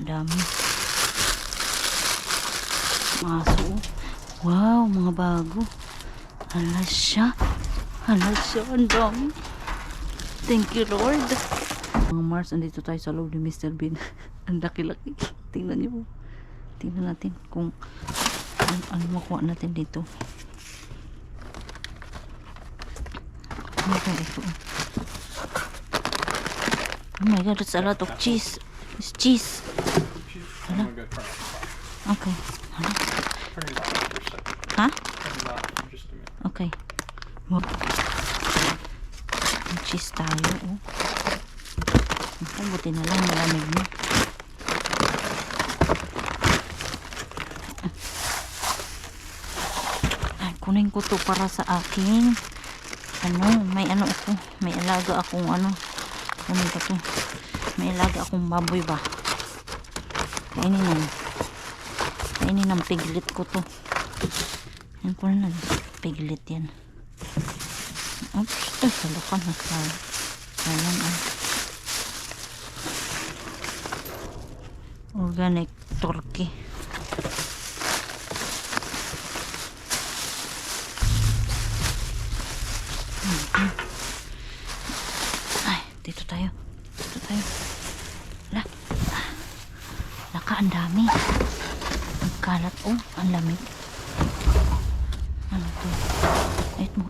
Dami. Aso. Wow, mga bago. Hala siya. Hala siya. Ang dami. Thank you, Lord. Mga Mars, andito tayo sa loob ni Mr. Bean. Ang laki-laki. Tingnan niyo. Tingnan natin kung ano makuha natin dito. Oh my god, it's a lot of cheese. It's cheese. Hala. Okay. Hala. Ha? Okay. Wow. May cheese tayo. Oh. Ay, buti na lang malamig na. Ay, kunin ko to para sa akin. May ako. May alaga akong kunin ko to. May alaga akong baboy ba. Kainin ng piglet ko to. Yan ko na piglet yan. Oops, ay salukan na ayan organic turkey. Ay, dito tayo. Laka, ang dami. Ang kalat, oh, ang lamig. Ano to? Eat mo.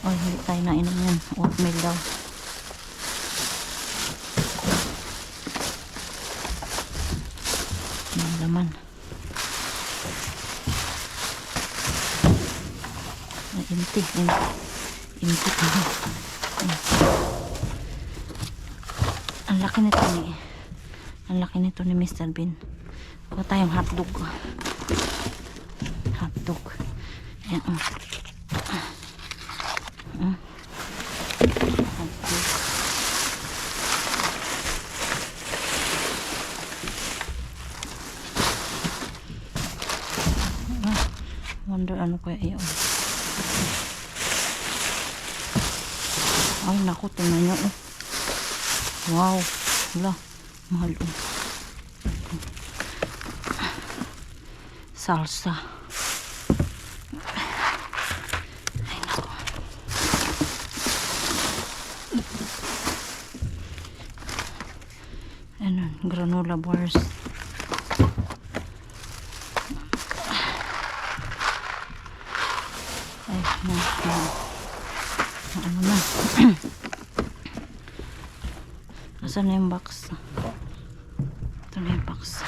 Oh, hindi tayo nainom yan. Oatmeal daw. Ang laman. Ay, empty pa. Ang laki nito ni Mr. Bean. Kuha tayong hotdog. Yan, wonder ano kaya yun. Ay naku, tingnan nyo. Wow, wala, mahal. Salsa. Ay naku. Granola bars. Ay, ano na. Asan na yung box? Ito na yung box.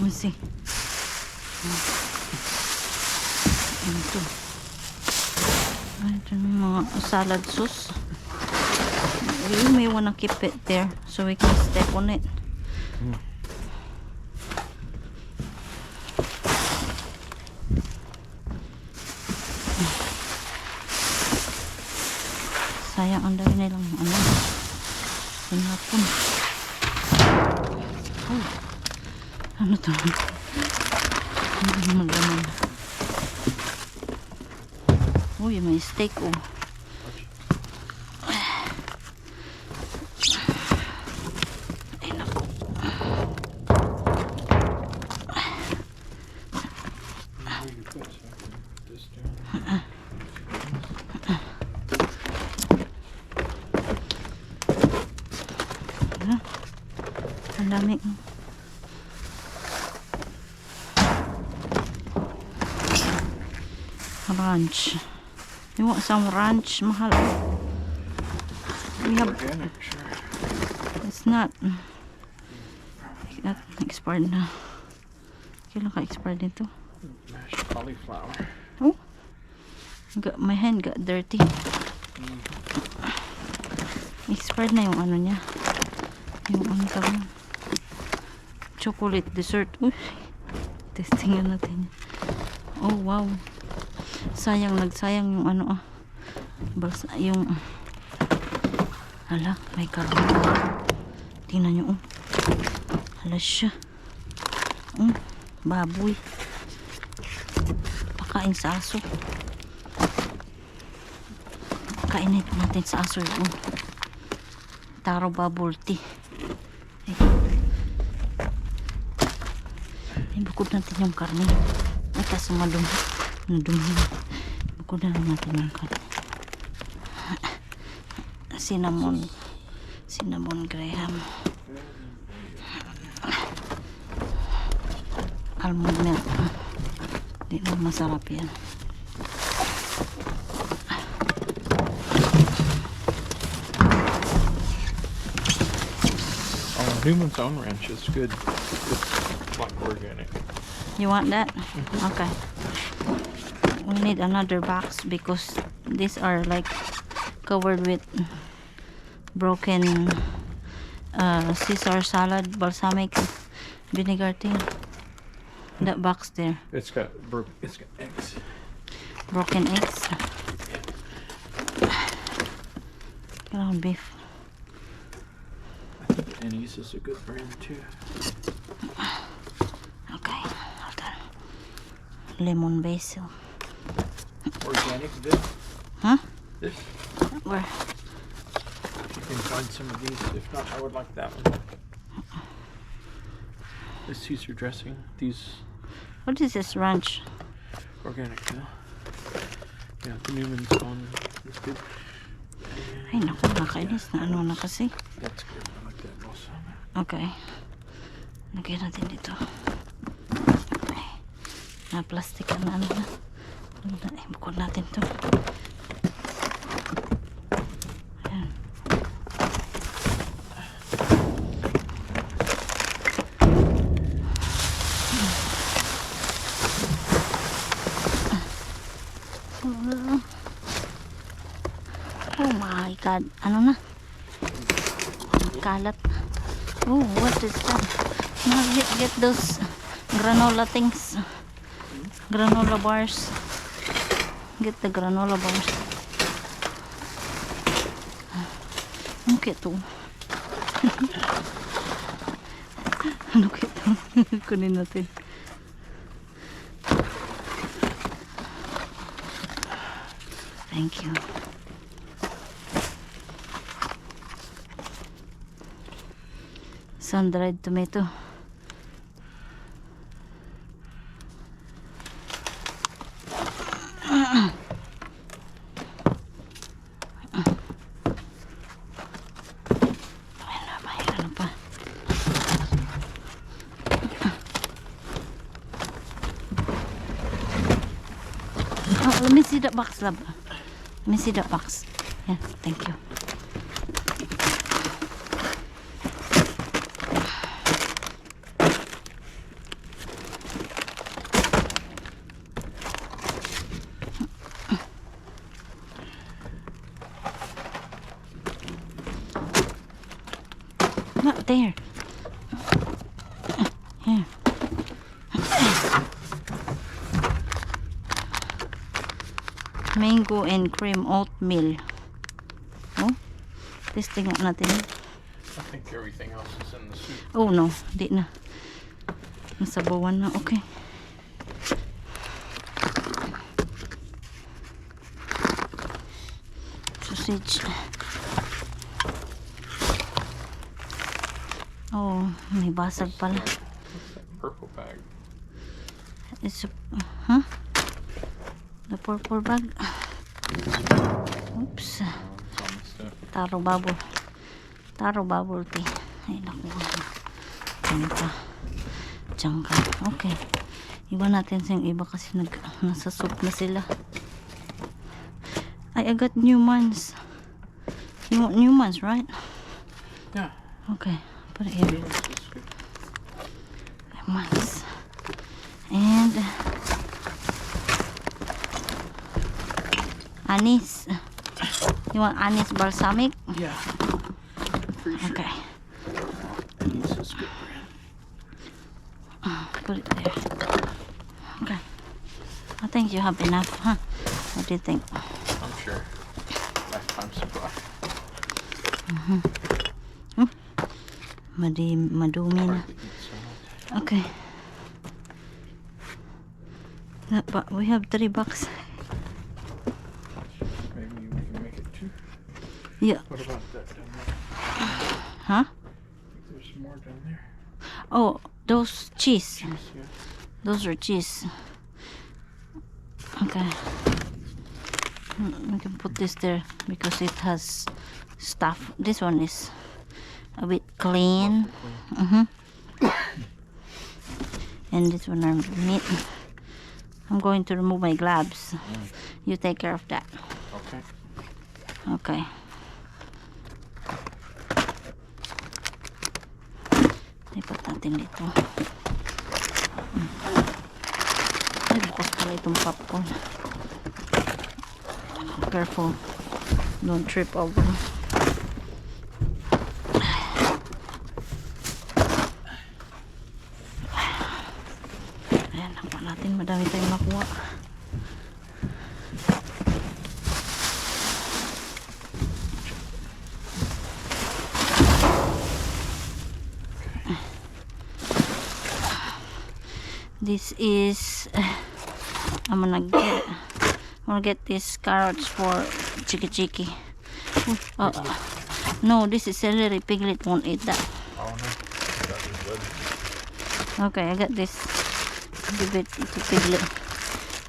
Let's see. Ito. Ito yung mga salad sauce. You may wanna keep it there so we can step on it. Sayang, ang dami nilang pinapon. Oh, ano to? Hindi maglaman. Uy, may steak oh. Ay naku. Ang dami. Ranch. You want some ranch? Mahal. We have. Organic, sure. It's not. Expired na. Kailan ka expired nito? Mashed cauliflower. Oh. My hand got dirty. Expired na yung ano niya. Yung ano tawag. Chocolate dessert. Uy. Testingan natin. Oh wow. Nagsayang yung ano balsa, yung hala, may karne. Tingnan nyo hala siya. Baboy. Pakain sa aso. Kainit natin sa aso yung taro bubble tea. Ibukod natin yung karne. Ay, kaso madumi. Ibukod na lang natin yung karne. Cinnamon graham. Almond milk. Di na masarap yan. Newman's Own Ranch is good. It's like organic. You want that? Okay. We need another box because these are like covered with broken Caesar salad, balsamic vinegar thing. That box there. It's got eggs. Broken eggs. Ground beef. I think Annie's is a good brand too. Okay, hold on. Lemon basil. Organic this? Huh? This? Where? You can find some of these. If not, I would like that one. This Caesar dressing. These What is this ranch? organic too. Yeah, the Newman's Own is good. Ay naku, nakainis na ano na kasi. That's good. I like that balsamic. Okay. Lagyan natin dito. Ay, na plastic na ano na. Bukod natin to. Ayan. Oh my god. Ano na? Kalat. Oh, what is that? Now get those granola things. Granola bars. Get the granola bars. Ano kaya ito? Ano kaya ito? Kunin natin. Thank you. Sun-dried tomato. Ano pa? Oh, let me see that box, love. Let me see that box. Yeah, thank you. Not there. Here. Mango and cream oatmeal. Oh, testing nga natin. I think everything else is in the soup. Oh no, di na. Nasabawan na. Okay. Sausage. Oh, may basag pala. What's that purple bag? It's a, huh? The purple bag. Oops. It's on the stuff. Taro bubble. Taro bubble tea. Ay, naku. Ano pa? Diyan ka. Okay. Iba natin sa yung iba kasi nasa soup na sila. I got Newman's. You want Newman's, right? Yeah. Okay. Put it here. Newman's. And anise. You want anise balsamic? Yeah. Pretty sure. Okay. Annie's is good brand. Put it there. Okay. I think you have enough, huh? What do you think? I'm sure. Lifetime supply. Madumi na. Hardly eat so much. Okay. But we have $3. Maybe we can make it 2. Yeah. What about that down there? Huh? There's some more down there. Oh, those cheese. Cheese, yeah. Those are cheese. Okay. We can put this there because it has stuff. This one is a bit clean. And this one are meat. I'm going to remove my gloves. You take care of that. Okay. Okay. Lipat natin dito. Ay, bukas pala itong popcorn. Careful. Don't trip over. Ayan, nakuha natin. Madami tayong nakuha. This is I'm gonna get these carrots for Chiki. Oh, no, this is celery. Piglet won't eat that. Oh no. That is good. Okay, I got this. Give it to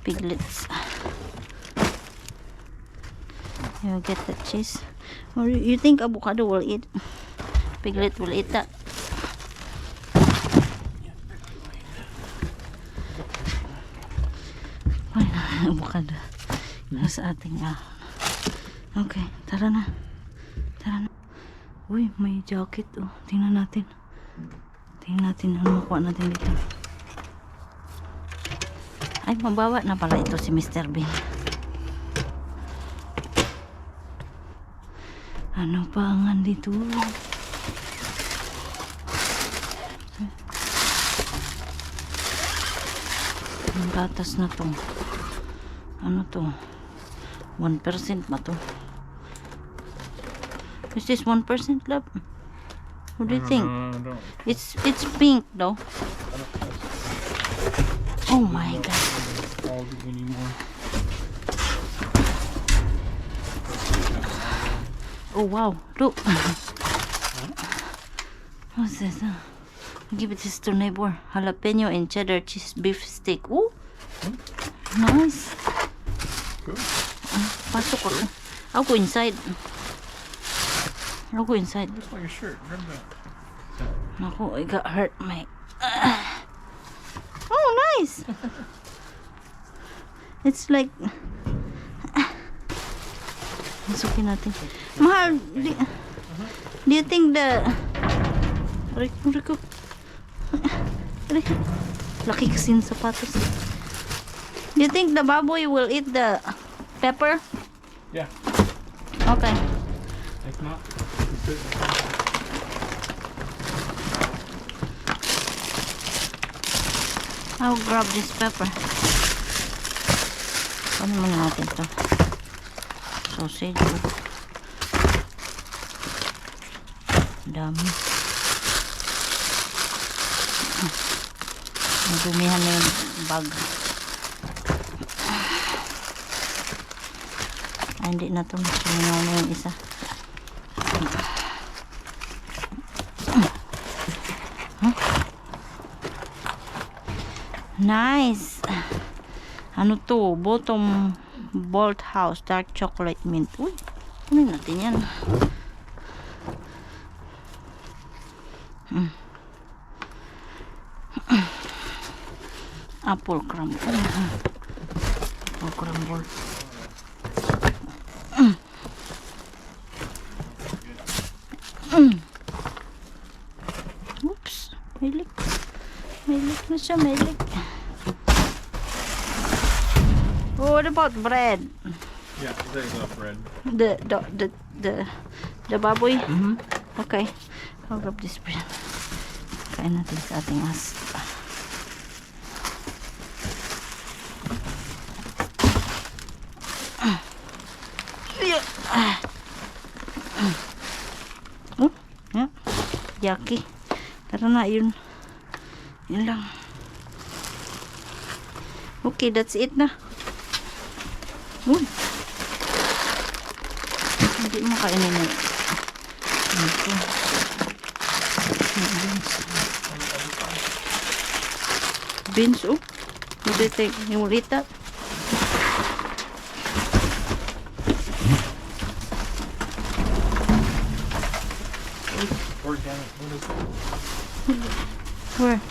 piglets. You get the cheese. Or you think avocado will eat? Piglet will eat that. Ay, avocado. Sa ating okay, tara na. Uy, may jacket. Oh, tingnan natin ano makuha natin dito. Ay, mabawa na pala ito si Mr. Bean. Ano pa ang andito? Ang gatas na to. Ano to? 1% ba to? Is this 1%, love? What do you think? I don't. It's pink though. Oh my god. Aldi anymore. Oh wow, look. What's this? Give it this to neighbor. Jalapeno and cheddar cheese beef steak. Ooh, nice. Good. Pasok ako. I'll go inside. Looks like a shirt. Grab that. Naku, I got hurt my... Oh, nice! It's like... Masukin natin. Mahal, do you think the... Rico. Laki kasi yung sapatos. Do you think the baboy will eat the pepper? Yeah. Okay. If not, it's it. I'll grab this pepper. Ano mo natin to? Sausage. Dami. Nadumihan na yung bag. Ay, hindi na to. Sumingaw na yung isa. Nice. Ano to? Bottom Bolt House dark chocolate mint. Uy, kunin natin yan. Apple crumble. Apple crumble. Oops, may leak. May leak na siya, may leak. Oh, what about bread? Yeah, there's enough bread. The baboy? Okay. I'll grab this bread. Kain natin sa ating as. Oh, yeah. Yaki. Tara na, yun. Yun lang. Okay, that's it na. Uy. Hindi Di makainin na. Ito. Beans. Beans, oh. What do you think? You will eat that? Organic. What is it? Where?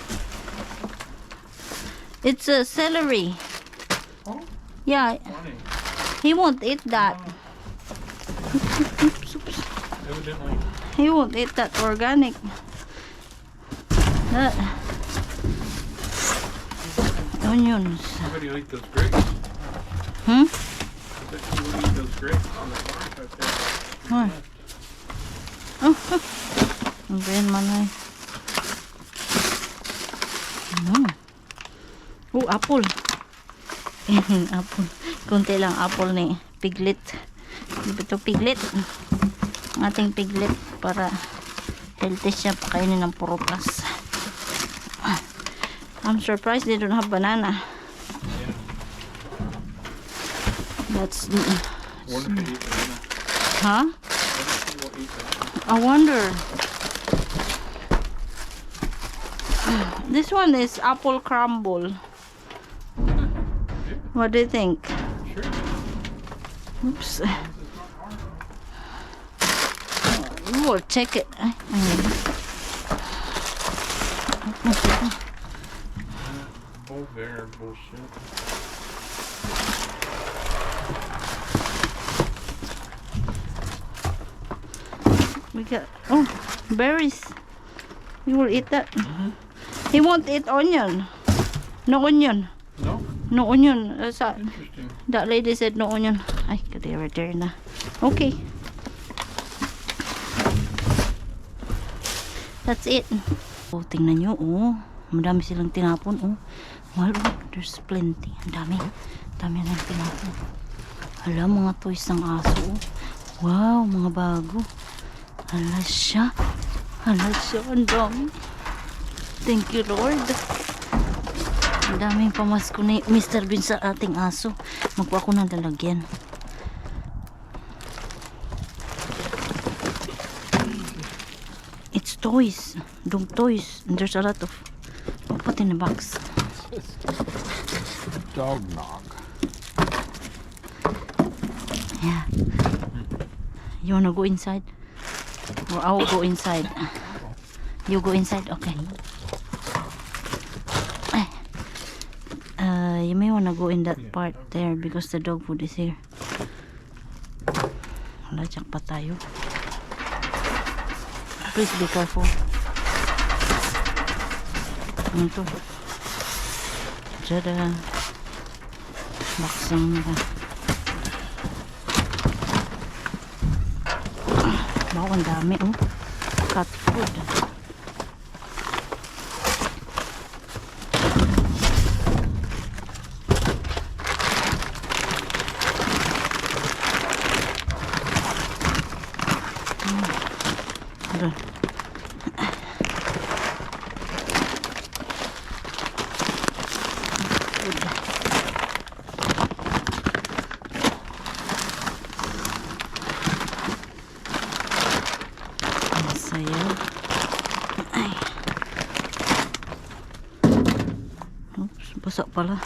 It's a celery. Oh, Yeah, funny. he won't eat that. Oops, oops. Evidently. He won't eat that organic. That. Onions. I bet he'll eat those grapes. Hmm? I bet he will eat those grapes on the farm right there. Where? Oh, ang ganyan man ay. Oh, apple. Apple. Kunti lang apple ni Piglet. Di ba ito Piglet? Ang ating Piglet para healthy siya, pakainin ng prutas. I'm surprised they don't have banana. Yeah. That's Wonder if he eat banana. huh? Wonder if he will eat banana. I wonder. This one is apple crumble. What do you think? Sure. Oops. We'll check it. Bull bear bullshit. We got berries. You will eat that. He won't eat onion. No onion. No? No onion. Interesting. That lady said no onion. Ay, kada return na. Okay. That's it. Oh, tingnan nyo, oh. Madami silang tinapon, oh. Well, oh, there's plenty. Ang dami. Dami na tinapon. Hala, mga toys ng aso, oh. Wow, mga bago. Hala siya. Hala siya, ang dami. Thank you, Lord. Ang daming pamasko ni Mr. Bean sa ating aso. Magpa ako ng lalagyan. It's toys. Dog toys. And there's a lot of... Oh, put in the box. Dog knock. Yeah. You wanna go inside? Or I will go inside. You go inside? Okay. You may wanna go in that part there because the dog food is here. Wala, tsak pa tayo. Please be careful. Ano to? Tada. Baksang na ka. Wow, ang dami, oh. Cat food. Doon. Food. Ang saya. Ay. Oops, basa pala.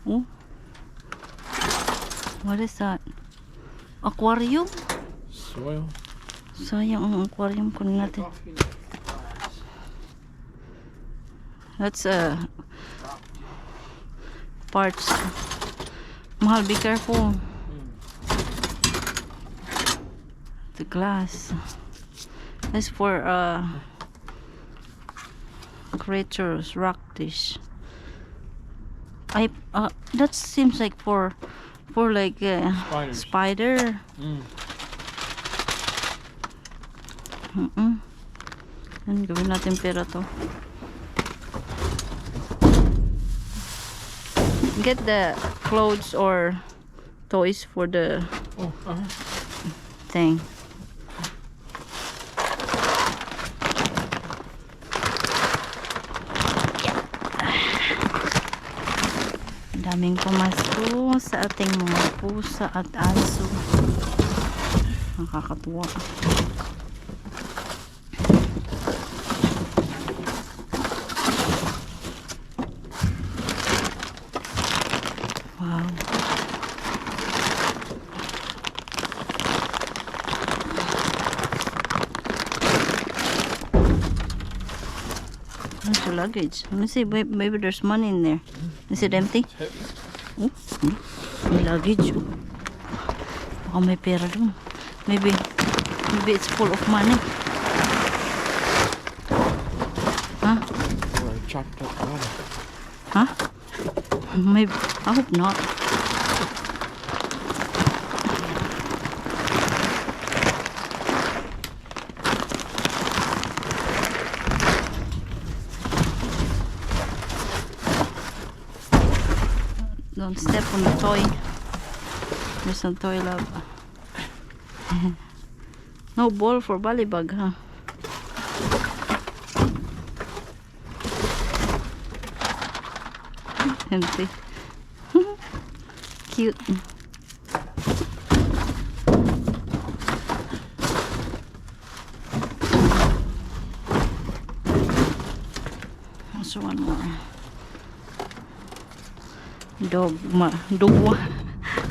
Oh. What is that? Aquarium? Soil. Sayang ang aquarium ko natin. That's parts. Mahal, be careful. The glass. That's for creatures, rock dish. That seems like for like Spiders. spider. Yan, gawin natin pera to. Get the clothes or toys for the Oh, thing. Daming pamasko sa ating mga pusa at aso. Nakakatuwa. Wow. Where's your luggage? Let me see. Maybe there's money in there. Is it empty? Heavy. Oh, may luggage. Oh. Baka may pera dun. Maybe it's full of money. Huh? Or a chopped up bottle. Huh? Maybe. I hope not. Don't step on the toy. There's some toy, love. No ball for volleyball, huh? Empty. Cute. Also one more.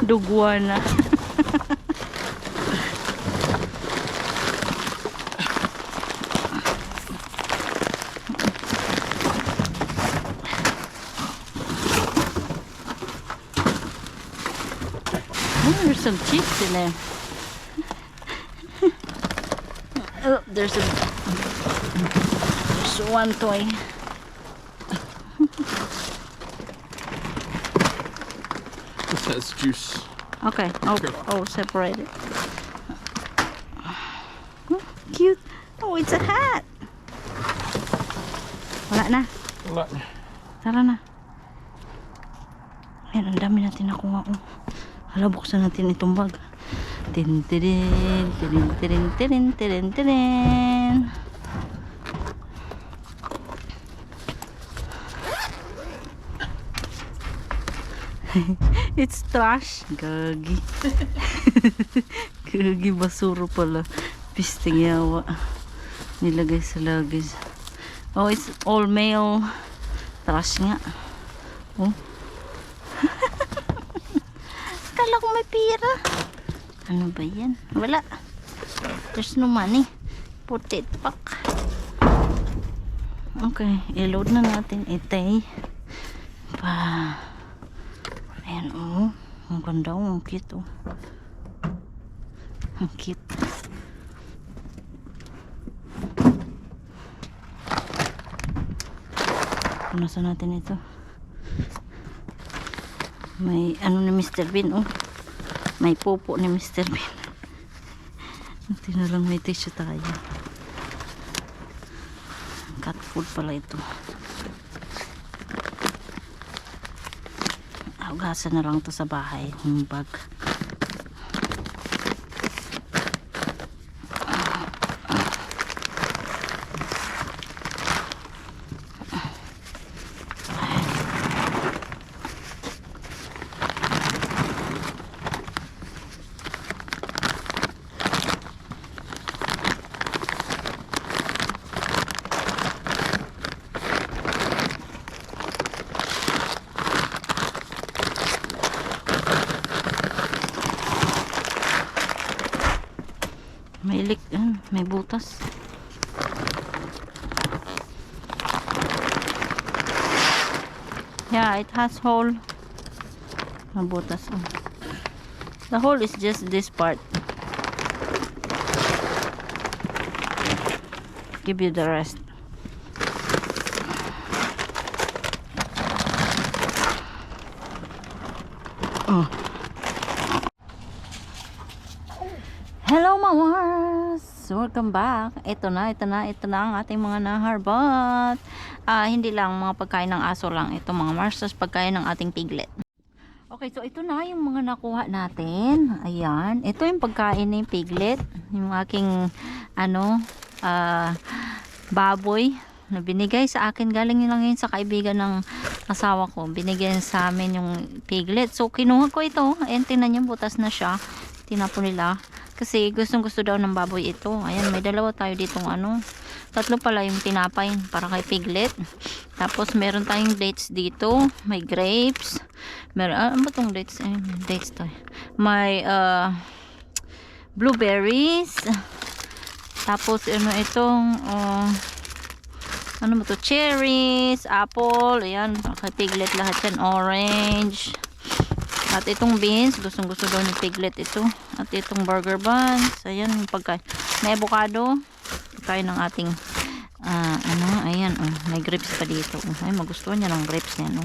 Dugwana. Oh, there's some chips in there. Oh, there's one toy. This has juice. Okay, I'll separate it. Oh, cute. Oh, it's a hat. Wala na. Wala. Tara na. Ayan, ang dami natin nakuha. Oh. Hala, buksan natin itong bag. Tin, tirin, tirin, tirin, tirin, tirin, tirin. It's trash. Gagi. Gagi, basuro pala. Pisting yawa. Nilagay sa luggage. Oh, it's all male. Trash nga. Oh. Kala ko may pira. Ano ba yan? Wala. There's no money. Put it back. Okay, i-load na natin ito. Ayan, oh. Ang ganda, oh. Ang cute, oh. Ang cute. Punasan natin ito. May ano ni Mr. Bean, oh. May popo ni Mr. Bean. Hindi na lang may tissue tayo. Cat food pala ito. Hugasan na lang to sa bahay. Yung bag. May leak, may butas. Yeah, it has hole. May butas. Oh. The hole is just this part. Give you the rest. Oh. Hello Mars! Welcome back. Ito na ang ating mga naharbat. Hindi lang mga pagkain ng aso lang. Ito mga Mars, pagkain ng ating piglet. Okay, so ito na yung mga nakuha natin. Ayan. Ito yung pagkain ng piglet. Yung aking baboy na binigay sa akin. Galing lang yun sa kaibigan ng asawa ko. Binigyan sa amin yung piglet. So kinuha ko ito. Ayan, tingnan nyo, butas na siya. Tinapon nila. Kasi gustong gusto daw ng baboy ito. Ayan, may dalawa tayo ditong ano. Tatlo pala yung tinapay para kay Piglet. Tapos meron tayong dates dito. May grapes. Meron, ano ba tong dates? Ayun, dates to. May blueberries. Tapos ano itong ano mo to? Cherries, apple. Ayan, kay Piglet lahat yan. Orange. At itong beans, gustong gusto daw ni Piglet ito. At itong burger buns. Ayan, yung pagkain. May avocado. Pagkain ng ating ano, ayan, may grapes pa dito. Ay, magustuhan niya ng grapes niya, no?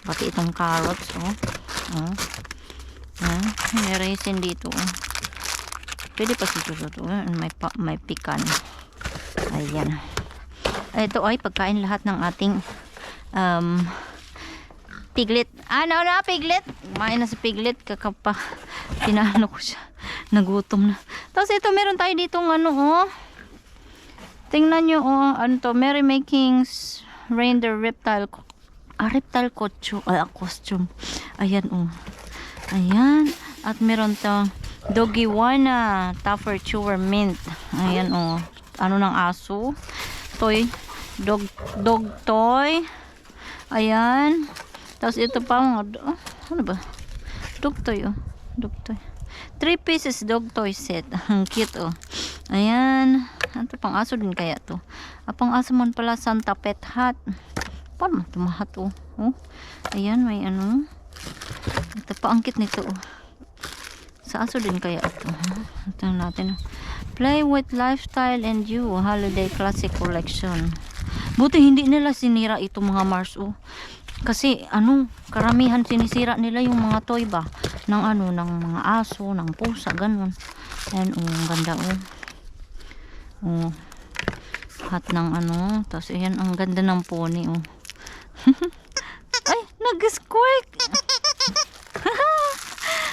Pati itong carrots, may raisin dito, Pwede pa siguro to. May pecan. Ayan. Ito ay pagkain lahat ng ating Piglet. Ano na, Piglet? Kumain na si Piglet. Kakapa. Pinano ko siya. Nagutom na. Tapos ito, meron tayo ditong ano, tingnan nyo, ano to, Merry Makings Reindeer Reptile Costume. Ayan, Ayan. At meron to Dogiwana Tougher Chewer Mint. Ayan, ano ng aso. Toy. Dog toy. Ayan. Tapos ito pa, ano ba? Dog toy, Dog toy. 3 pieces dog toy set. Ang cute, Ayan. Ito pang aso din kaya to. Pang aso man pala, Santa Pet Hat. Paano tumahat, Ayan, may ano. Ito pa, ang cute nito, Sa aso din kaya ito. Ito natin. Play with Lifestyle and You Holiday Classic Collection. Buti hindi nila sinira ito mga Mars, Kasi karamihan sinisira nila yung mga toy ba ng ng mga aso, ng pusa, ganun. Ayan, ganda, hat ng tapos ayan, ang ganda ng pony, Ay, nag-squeak.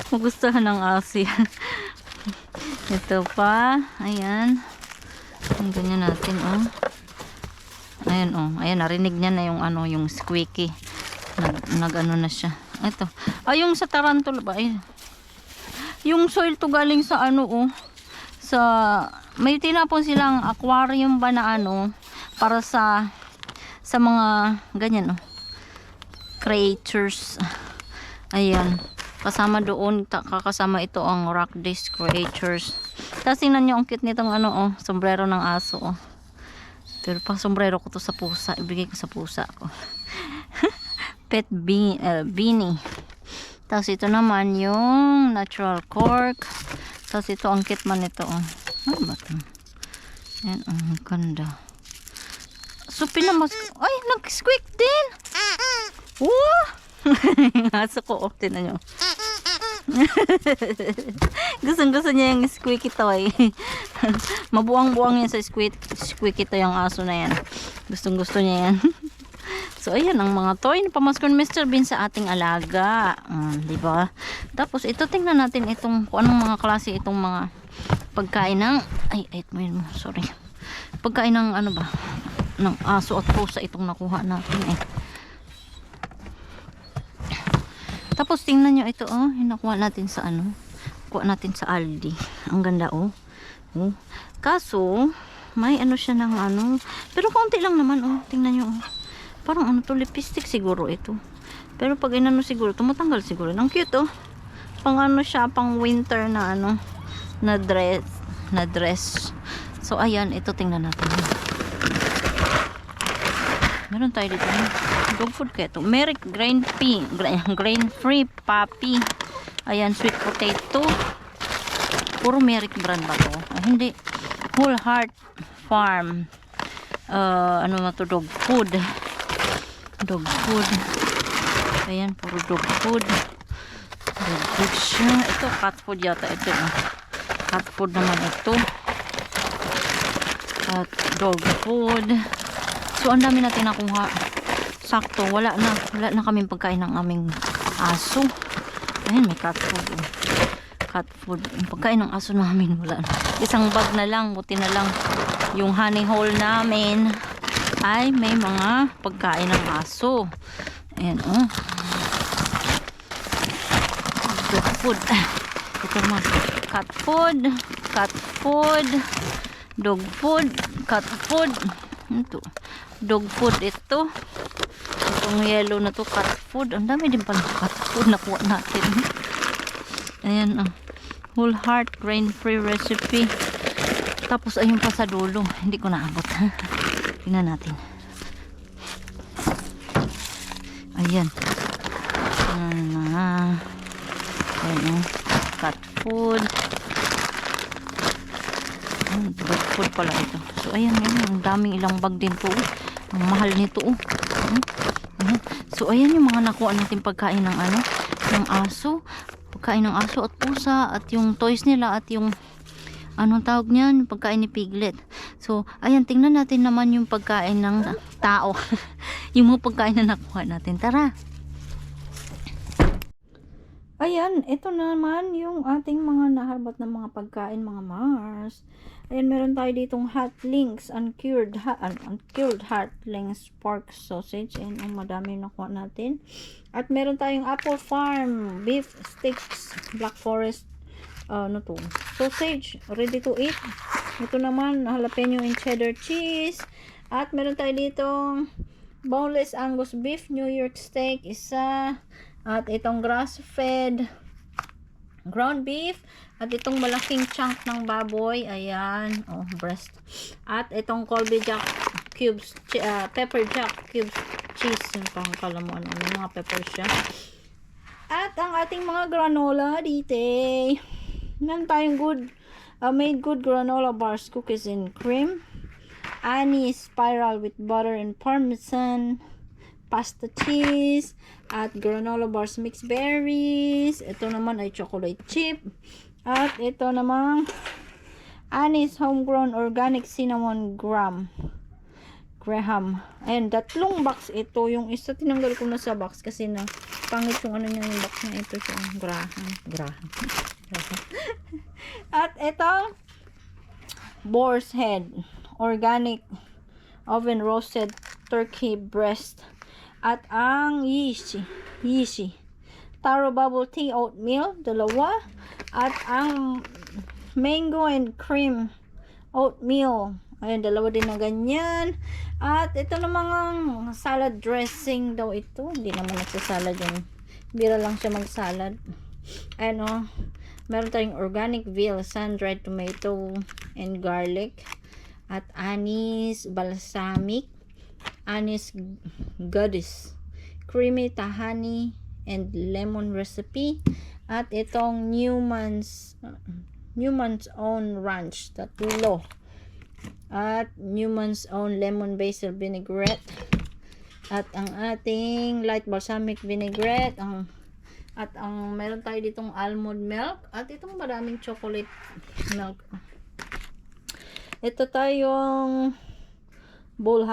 Magustuhan ng aso yan. Ito pa, ayan. Ang ganyan natin, Ayan, ayan, narinig niya na yung yung squeaky. Nag-ano na siya. Ito. Yung sa tarantula ba? Yung soil to galing sa sa may tinapon silang aquarium ba na para sa mga ganyan, creatures. Ayan. Kasama doon, kakasama ito ang rock disc creatures. Tapos tingnan nyo ang cute nitong sombrero ng aso, Pero pang sombrero ko to sa pusa. Ibigay ko sa pusa ko. Pet beanie. Tapos ito naman yung natural cork. Tapos ito ang kit man nito. Ano ba ito? Yan, ang ganda. So pinamas. Ay, nag-squeak din. Aso ko. Tinan nyo. Gusto niya yung squeaky toy. Mabuang-buang yan sa squeaky toy yung aso na yan. Gusto niya yan. So ayan ang mga toy na pamasko ni Mr. Bean sa ating alaga, di ba? Tapos ito, tingnan natin itong kung anong mga klase itong mga pagkain ng sorry. Pagkain ng ng aso at pusa itong nakuha natin, Tapos tingnan nyo ito, yung nakuha natin sa kuha natin sa Aldi. Ang ganda, Kaso may siya ng pero konti lang naman, tingnan nyo, parang to, lipstick siguro ito. Pero pag siguro, tumatanggal siguro. Ang cute, pang siya, pang winter na na dress. So ayan, ito tingnan natin. Meron tayo dito. Dog food kaya ito. Merrick grain free puppy. Ayan, sweet potato. Puro Merrick brand ba to? Hindi. Whole Heart Farm. Dog food. Dog food. Ayan, puro dog food. Dog food siya. Ito, cat food yata. Ito, cat food naman ito. At dog food. So, ang dami natin nakuha. Sakto, wala na kaming pagkain ng aming aso. Ayan, may cat food. Cat food. Yung pagkain ng aso namin, wala na. Isang bag na lang, buti na lang. Yung honey hole namin ay may mga pagkain ng aso. Ayan, dog food. Ito naman, cat food, dog food, cat food. Ito, dog food ito. Itong yellow na to, cat food. Ang dami din pala cat food nakuha natin. Ayan, whole heart, grain-free recipe. Tapos ayun pa sa dulo. Hindi ko naabot. Tingnan natin. Ayan. Ayan, cat food. Dog food pala ito. So ayan, ang daming ilang bag din to. Ang mahal nito. Ayan. So ayan yung mga nakuha natin pagkain ng ng aso. Pagkain ng aso at pusa at yung toys nila at yung anong tawag niyan, pagkain ni Piglet. So ayan, tingnan natin naman yung pagkain ng tao. Yung mga pagkain na nakuha natin. Tara. Ayan, ito naman yung ating mga naharbat na mga pagkain, mga Mars. Ayan, meron tayo ditong hot links, uncured hot links pork sausage. Ayan, ang madami nakuha natin. At meron tayong Apple Farm beef sticks, Black Forest sausage, ready to eat. Ito naman, jalapeno and cheddar cheese. At meron tayo ditong boneless Angus beef, New York steak, isa. At itong grass-fed ground beef. At itong malaking chunk ng baboy. Ayan. Breast. At itong Colby Jack cubes, pepper jack cubes cheese. Yung pangkala mo mga peppers siya. At ang ating mga granola dito. Meron tayong made good granola bars, cookies and cream. Anise spiral with butter and parmesan. Pasta cheese. At granola bars mixed berries. Ito naman ay chocolate chip. At ito namang anise homegrown organic cinnamon graham. Ayan, 3 box ito. Yung isa tinanggal ko na sa box kasi na pangit yung niya yung box na ito. So, graham. At ito boar's head organic oven roasted turkey breast. At ang Yeezy taro bubble tea oatmeal, 2. At ang mango and cream oatmeal. Ayan, 2 din na ganyan. At ito namang salad dressing daw ito. Hindi naman nagsasalad yun. Bira lang siya mag-salad. Ayan meron tayong organic veal, sun-dried tomato and garlic. At anise balsamic, anise goddess, creamy tahani and lemon recipe. At itong Newman's Own Ranch, 3. At Newman's Own Lemon Basil Vinaigrette. At ang ating light balsamic vinaigrette. At ang meron tayo ditong almond milk. At itong maraming chocolate milk. Ito tayong Bolt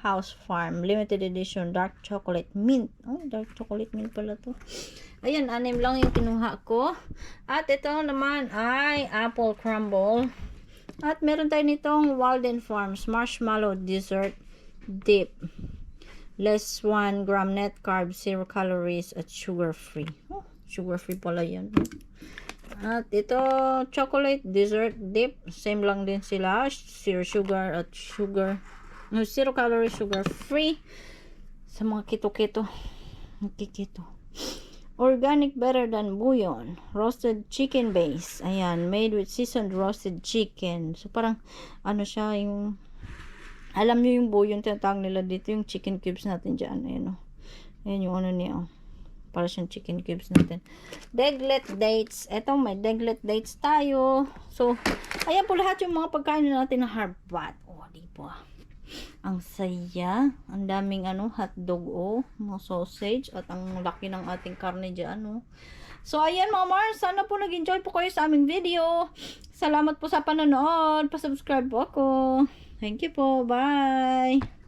House Farm limited edition dark chocolate mint. Dark chocolate mint pala to. Ayan, 6 lang yung kinuha ko. At ito naman ay apple crumble. At meron tayo nitong Walden Farms marshmallow dessert dip. Less 1 gram net carbs, 0 calories at sugar free. Sugar free pala yan. At ito chocolate dessert dip, same lang din sila, 0 sugar at 0 calories, sugar free. Sa mga keto organic better than bouillon roasted chicken base. Ayan, made with seasoned roasted chicken. So parang siya yung, alam nyo yung bouillon tinatawag nila dito, yung chicken cubes natin dyan. Ayan ayan yung niya para siyang chicken cubes natin. Deglet dates. Eto, may deglet dates tayo. So ayan po lahat yung mga pagkain natin na harbat. Di ba? Ang saya. Ang daming hotdog mga sausage at ang laki ng ating karne dyan So ayan mga Mars, sana po nag-enjoy po kayo sa aming video. Salamat po sa panonood. Pa-subscribe po ako. Thank you po. Bye.